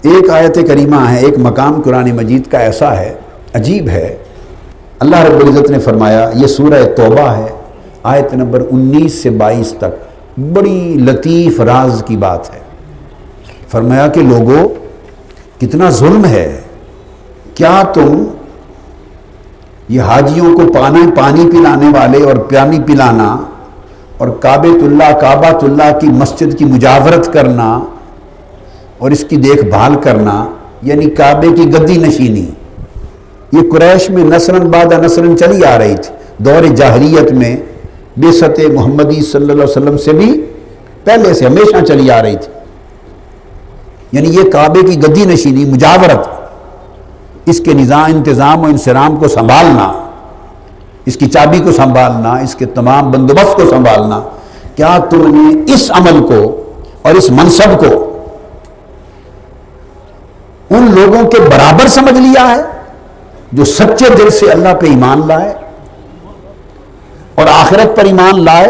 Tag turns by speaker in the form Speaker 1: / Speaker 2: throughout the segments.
Speaker 1: ایک آیت کریمہ ہے، ایک مقام قرآن مجید کا ایسا ہے، عجیب ہے۔ اللہ رب العزت نے فرمایا، یہ سورہ توبہ ہے، آیت نمبر 19 سے 22 تک، بڑی لطیف راز کی بات ہے۔ فرمایا کہ لوگوں، کتنا ظلم ہے، کیا تم یہ حاجیوں کو پانی پلانے والے اور پانی پلانا اور کعبۃ اللہ کی مسجد کی مجاورت کرنا اور اس کی دیکھ بھال کرنا، یعنی کعبے کی گدی نشینی، یہ قریش میں نسلاً بعد نسلاً چلی آ رہی تھی، دور جاہلیت میں بعثت محمدی صلی اللہ علیہ وسلم سے بھی پہلے سے ہمیشہ چلی آ رہی تھی۔ یعنی یہ کعبے کی گدی نشینی، مجاورت، اس کے نظام انتظام و انصرام کو سنبھالنا، اس کی چابی کو سنبھالنا، اس کے تمام بندوبست کو سنبھالنا، کیا تم نے اس عمل کو اور اس منصب کو ان لوگوں کے برابر سمجھ لیا ہے جو سچے دل سے اللہ پہ ایمان لائے اور آخرت پر ایمان لائے،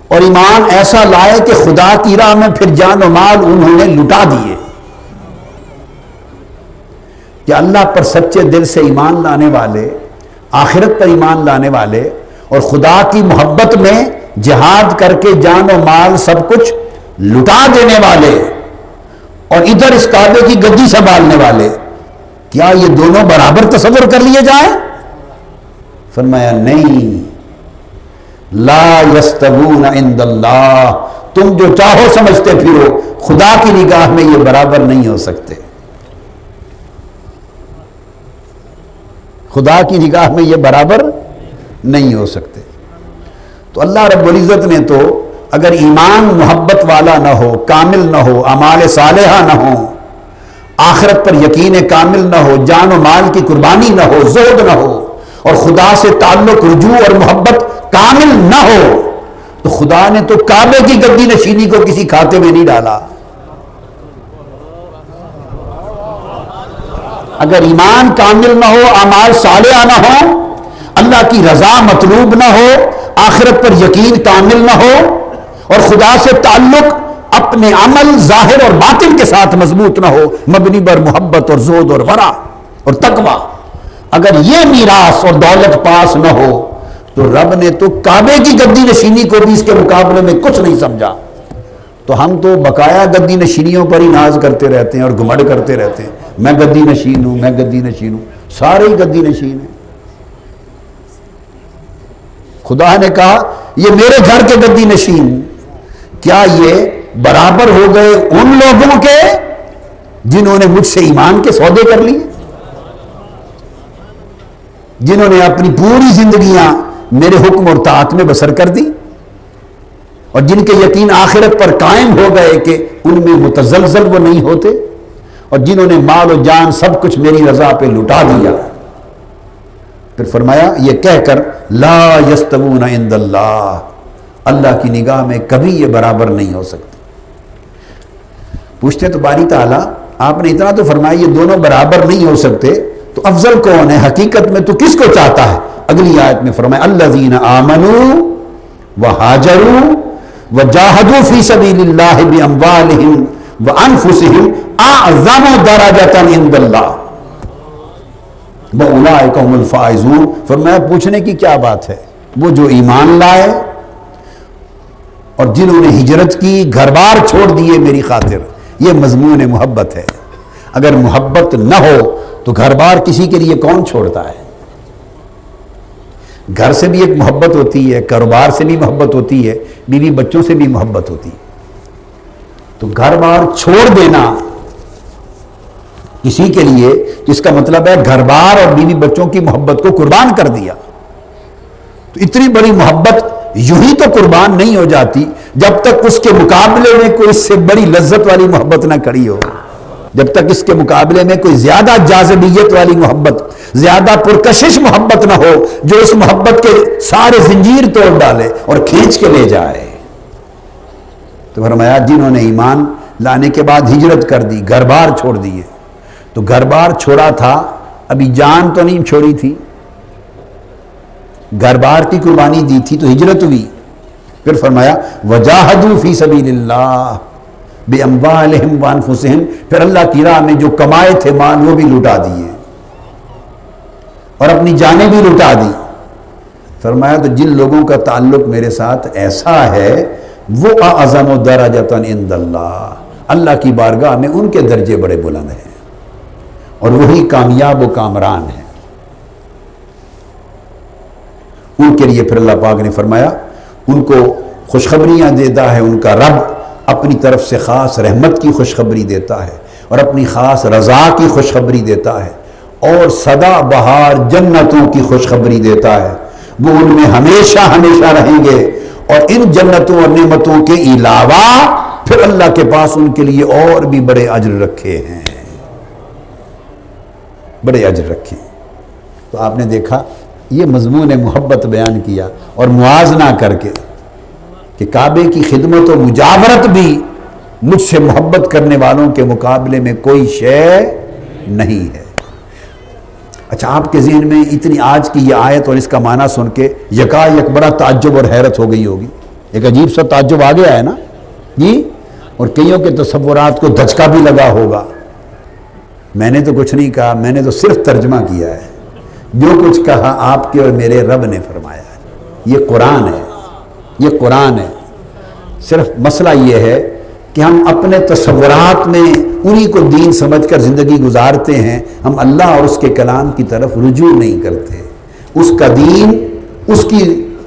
Speaker 1: اور ایمان ایسا لائے کہ خدا کی راہ میں پھر جان و مال انہوں نے لٹا دیے؟ کہ اللہ پر سچے دل سے ایمان لانے والے، آخرت پر ایمان لانے والے اور خدا کی محبت میں جہاد کر کے جان و مال سب کچھ لٹا دینے والے اور ادھر اس کعبے کی گدی سنبھالنے والے، کیا یہ دونوں برابر تصور کر لیے جائیں؟ فرمایا نہیں، لا یستوون عند اللہ، تم جو چاہو سمجھتے پھرو، خدا کی نگاہ میں یہ برابر نہیں ہو سکتے۔ خدا کی نگاہ میں یہ برابر نہیں ہو سکتے۔ تو اللہ رب العزت نے تو اگر ایمان محبت والا نہ ہو، کامل نہ ہو، اعمال صالحہ نہ ہو، آخرت پر یقین کامل نہ ہو، جان و مال کی قربانی نہ ہو، زہد نہ ہو، اور خدا سے تعلق، رجوع اور محبت کامل نہ ہو، تو خدا نے تو کعبے کی گدی نشینی کو کسی کھاتے میں نہیں ڈالا۔ اگر ایمان کامل نہ ہو، اعمال صالحہ نہ ہو، اللہ کی رضا مطلوب نہ ہو، آخرت پر یقین کامل نہ ہو، اور خدا سے تعلق اپنے عمل ظاہر اور باطن کے ساتھ مضبوط نہ ہو، مبنی بر محبت اور زہد اور ورع اور تقوی، اگر یہ میراث اور دولت پاس نہ ہو تو رب نے تو کعبے کی گدی نشینی کو بھی اس کے مقابلے میں کچھ نہیں سمجھا۔ تو ہم تو بقایا گدی نشینیوں پر ہی ناز کرتے رہتے ہیں اور گھمڑ کرتے رہتے ہیں، میں گدی نشین ہوں، میں گدی نشین ہوں، سارے ہی گدی نشین ہیں۔ خدا نے کہا یہ میرے گھر کے گدی نشین، کیا یہ برابر ہو گئے ان لوگوں کے جنہوں نے مجھ سے ایمان کے سودے کر لیے، جنہوں نے اپنی پوری زندگیاں میرے حکم اور طاعت میں بسر کر دی، اور جن کے یقین آخرت پر قائم ہو گئے کہ ان میں متزلزل وہ نہیں ہوتے، اور جنہوں نے مال و جان سب کچھ میری رضا پہ لٹا دیا۔ پھر فرمایا یہ کہہ کر لا یستوون عند اللہ، اللہ کی نگاہ میں کبھی یہ برابر نہیں ہو سکتے۔ پوچھتے تو باری تعالیٰ، آپ نے اتنا تو فرمایا یہ دونوں برابر نہیں ہو سکتے، تو افضل کون ہے حقیقت میں؟ تو کس کو چاہتا ہے؟ اگلی آیت میں فرمایا الذین آمنوا وہاجروا وجاہدوا فی سبیل اللہ باموالہم وانفسہم اعظم درجۃ عند اللہ وَأُولَٰئِكَ هُمُ الْفَائِزُونَ۔ فرمایا پوچھنے کی کیا بات ہے، وہ جو ایمان لائے اور جنہوں نے ہجرت کی، گھر بار چھوڑ دیے میری خاطر، یہ مضمون محبت ہے۔ اگر محبت نہ ہو تو گھر بار کسی کے لیے کون چھوڑتا ہے؟ گھر سے بھی ایک محبت ہوتی ہے، کاروبار سے بھی محبت ہوتی ہے، بیوی بچوں سے بھی محبت ہوتی ہے۔ تو گھر بار چھوڑ دینا کسی کے لیے، جس کا مطلب ہے گھر بار اور بیوی بچوں کی محبت کو قربان کر دیا۔ تو اتنی بڑی محبت یوں ہی تو قربان نہیں ہو جاتی جب تک اس کے مقابلے میں کوئی اس سے بڑی لذت والی محبت نہ کھڑی ہو، جب تک اس کے مقابلے میں کوئی زیادہ جاذبیت والی محبت، زیادہ پرکشش محبت نہ ہو جو اس محبت کے سارے زنجیر توڑ ڈالے اور کھینچ کے لے جائے۔ تو فرمایا جنہوں نے ایمان لانے کے بعد ہجرت کر دی، گھر بار چھوڑ دیے، تو گھر بار چھوڑا تھا، ابھی جان تو نہیں چھوڑی تھی، گھر بار کی قربانی دی تھی تو ہجرت ہوئی۔ پھر فرمایا وجاہدوا فی سبیل اللہ، بِأَمْوَالِهِمْ وَأَنفُسِهِمْ، پھر اللہ کی راہ میں جو کمائے تھے مال وہ بھی لٹا دیے اور اپنی جانیں بھی لٹا دی۔ فرمایا تو جن لوگوں کا تعلق میرے ساتھ ایسا ہے وہ اعظم درجۃ عند اللہ، اللہ کی بارگاہ میں ان کے درجے بڑے بلند ہیں اور وہی کامیاب و کامران ہیں۔ ان کے لیے پھر اللہ پاک نے فرمایا ان کو خوشخبریاں دیتا ہے ان کا رب، اپنی طرف سے خاص رحمت کی خوشخبری دیتا ہے اور اپنی خاص رضا کی خوشخبری دیتا ہے اور سدا بہار جنتوں کی خوشخبری دیتا ہے، وہ ان میں ہمیشہ ہمیشہ رہیں گے، اور ان جنتوں اور نعمتوں کے علاوہ پھر اللہ کے پاس ان کے لیے اور بھی بڑے اجر رکھے ہیں، بڑے اجر رکھے ہیں۔ تو آپ نے دیکھا یہ مضمون محبت بیان کیا اور موازنہ کر کے کہ کعبے کی خدمت و مجاورت بھی مجھ سے محبت کرنے والوں کے مقابلے میں کوئی شے نہیں ہے۔ اچھا، آپ کے ذہن میں اتنی آج کی یہ آیت اور اس کا معنی سن کے یکایک بڑا تعجب اور حیرت ہو گئی ہوگی، ایک عجیب سا تعجب آ گیا ہے نا جی، اور کئیوں کے تصورات کو دھچکا بھی لگا ہوگا۔ میں نے تو کچھ نہیں کہا، میں نے تو صرف ترجمہ کیا ہے، جو کچھ کہا آپ کے اور میرے رب نے فرمایا ہے۔ یہ قرآن ہے، یہ قرآن ہے۔ صرف مسئلہ یہ ہے کہ ہم اپنے تصورات میں انہی کو دین سمجھ کر زندگی گزارتے ہیں، ہم اللہ اور اس کے کلام کی طرف رجوع نہیں کرتے، اس کا دین اس کی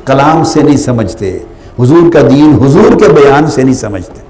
Speaker 1: کلام سے نہیں سمجھتے، حضور کا دین حضور کے بیان سے نہیں سمجھتے۔